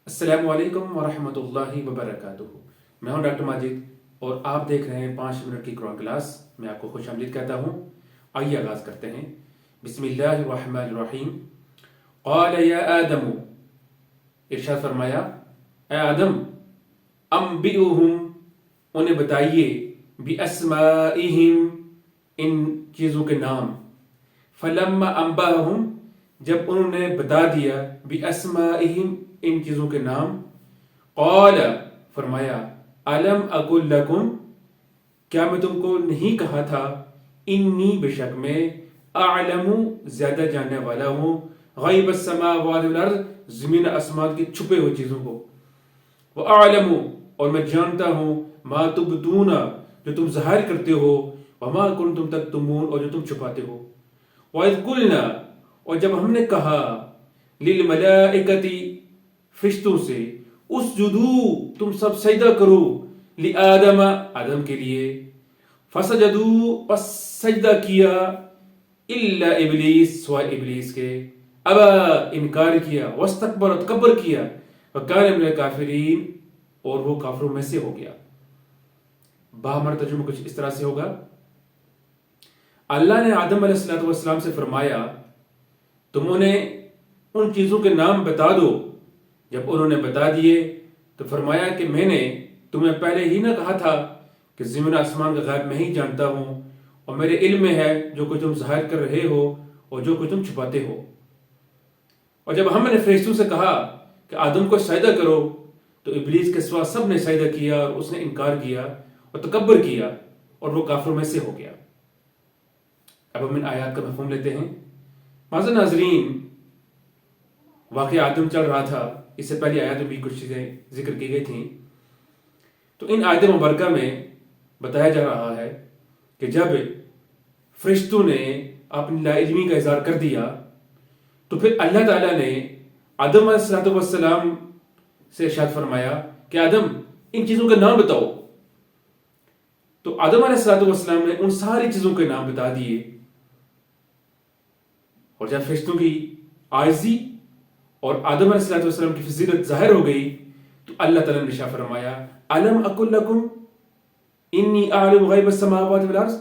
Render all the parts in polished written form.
السلام علیکم ورحمۃ اللہ وبرکاتہ۔ میں ہوں ڈاکٹر ماجد اور آپ دیکھ رہے ہیں 5 منٹ کی قرآن کلاس۔ میں آپ کو خوش آمدید کہتا ہوں۔ آئیے آغاز کرتے ہیں۔ بسم اللہ الرحمن الرحیم۔ قال یا آدم، ارشاد فرمایا اے آدم، انبئہم، انہیں بتائیے، باسمائہم، ان چیزوں کے نام۔ فلما انبأہم، جب انہوں نے بتا دیا، باسمائہم، ان چیزوں کے نام، قال، فرمایا، الم اقل لکم، کیا میں تم کو نہیں کہا تھا، انی، بے شک میں، اعلم، زیادہ جاننے والا ہوں، غیب السماوات والارض، زمین آسمان کی چھپے ہوئی چیزوں کو، واعلم، اور میں جانتا ہوں، ما تبدون، جو تم ظاہر کرتے ہو، وما کنتم تکتمون، اور جو تم چھپاتے ہو۔ وَإِذْ قُلْنَا، اور جب ہم نے کہا، لِلْمَلَائِكَةِ، فرشتوں سے، اسجدو، تم سب سجدہ کرو، لِآدَمَ، آدم کے لیے، فسجدو، پس سجدہ کیا، الا ابلیس، سوائے ابلیس کے، ابا، انکار کیا، واستکبر، تکبر کیا، وکان من الکافرین، اور وہ کافروں میں سے ہو گیا۔ باہمر ترجمہ کچھ اس طرح سے ہوگا، اللہ نے آدم علیہ السلام سے فرمایا، تم انہیں ان چیزوں کے نام بتا دو۔ جب انہوں نے بتا دیے تو فرمایا کہ میں نے تمہیں پہلے ہی نہ کہا تھا کہ زمین آسمان کا غیب میں ہی جانتا ہوں، اور میرے علم میں ہے جو کچھ تم ظاہر کر رہے ہو اور جو کچھ تم چھپاتے ہو۔ اور جب ہم نے فرشتوں سے کہا کہ آدم کو سجدہ کرو، تو ابلیس کے سوا سب نے سجدہ کیا، اور اس نے انکار کیا اور تکبر کیا، اور وہ کافروں میں سے ہو گیا۔ اب ہم ان آیات کا مفہوم لیتے ہیں۔ معزز ناظرین، واقعہ آدم چل رہا تھا، اس سے پہلی آیات میں بھی کچھ چیزیں ذکر کی گئی تھیں۔ تو ان آیات مبارکہ میں بتایا جا رہا ہے کہ جب فرشتوں نے اپنی لا علمی کا اظہار کر دیا، تو پھر اللہ تعالیٰ نے آدم علیہ السلام سے ارشاد فرمایا کہ آدم، ان چیزوں کے نام بتاؤ۔ تو آدم علیہ السلام نے ان ساری چیزوں کے نام بتا دیے، اور جب فرشتوں کی عاجزی اور آدم علیہ السلام کی فضیلت ظاہر ہو گئی، تو اللہ تعالیٰ نے ارشاد فرمایا، الم اقل لکم انی اعلم غیب السماوات والارض،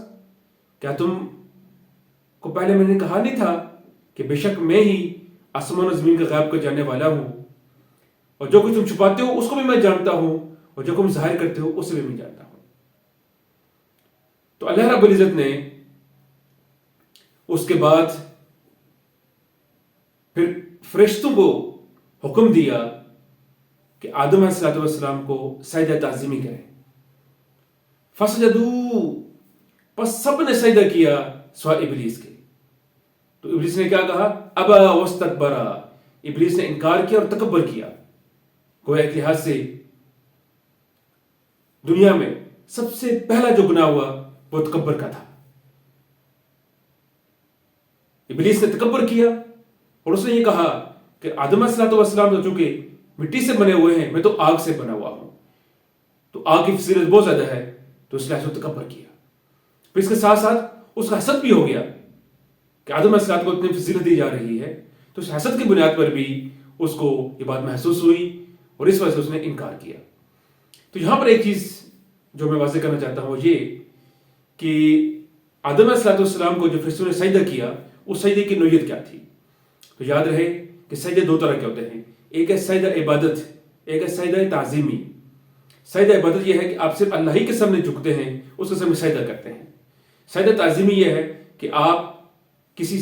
کیا تم کو پہلے میں نے کہا نہیں تھا کہ بے شک میں ہی آسمان و زمین کے غیب کو جاننے والا ہوں، اور جو کچھ تم چھپاتے ہو اس کو بھی میں جانتا ہوں، اور جو تم ظاہر کرتے ہو اسے بھی میں جانتا ہوں۔ تو اللہ رب العزت نے اس کے بعد پھر فرشتوں کو حکم دیا کہ آدم علیہ السلام کو سجدہ تعظیمی کریں۔ فسجدو، پس سب نے سجدہ کیا سوائے ابلیس کے۔ تو ابلیس نے کیا کہا، ابا واستکبر، ابلیس نے انکار کیا اور تکبر کیا۔ گویا ایک لحاظ سے دنیا میں سب سے پہلا جو گناہ ہوا وہ تکبر کا تھا۔ ابلیس نے تکبر کیا، اور اس نے یہ کہا کہ آدم علیہ السلام تو چونکہ مٹی سے بنے ہوئے ہیں، میں تو آگ سے بنا ہوا ہوں، تو آگ کی فضیلت بہت زیادہ ہے، تو اس لحاظ سے تکبر کیا۔ پھر اس کے ساتھ ساتھ اس کا حسد بھی ہو گیا کہ آدم علیہ السلام کو اتنی فضیلت دی جا رہی ہے، تو اس حسد کی بنیاد پر بھی اس کو یہ بات محسوس ہوئی، اور اس وجہ سے اس نے انکار کیا۔ تو یہاں پر ایک چیز جو میں واضح کرنا چاہتا ہوں یہ کہ آدم علیہ السلام کو جو فرشتوں نے سجدہ کیا، اس سجدے کی نوعیت کیا تھی۔ تو یاد رہے کہ سجدے دو طرح کے ہوتے ہیں، ایک ہے سجدہ عبادت، ایک ہے سجدہ تعظیمی۔ سجدہ عبادت یہ ہے کہ آپ صرف اللہ ہی کے سامنے جھکتے ہیں، اس کے سامنے سجدہ کرتے ہیں۔ سجدہ تعظیمی یہ ہے کہ آپ کسی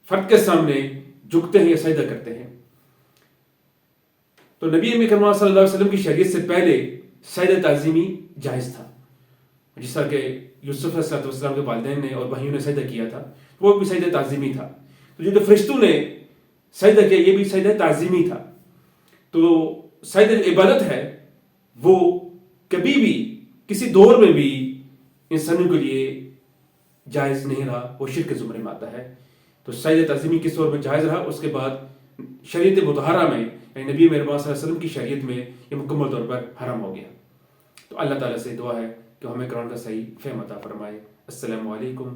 فرد کے سامنے جھکتے ہیں یا سجدہ کرتے ہیں۔ تو نبی کریم صلی اللہ علیہ وسلم کی شریعت سے پہلے سجدہ تعظیمی جائز تھا، جس طرح کہ یوسف علیہ السلام کے والدین نے اور بھائیوں نے سجدہ کیا تھا، وہ بھی سجدہ تعظیمی تھا۔ تو جو فرشتوں نے سجدہ کیا یہ بھی سجدہ تعظیمی تھا۔ تو سجدہ عبادت ہے وہ کبھی بھی کسی دور میں بھی انسانوں کے لیے جائز نہیں رہا، وہ شرک کے زمرے میں آتا ہے۔ تو سجدہ تعظیمی کس دور میں جائز رہا، اس کے بعد شریعت مطہرہ میں یعنی نبی مہربان صلی اللہ علیہ وسلم کی شریعت میں یہ مکمل طور پر حرام ہو گیا۔ تو اللہ تعالیٰ سے دعا ہے کہ ہمیں قرآن کا صحیح فہم عطا فرمائے۔ السلام علیکم۔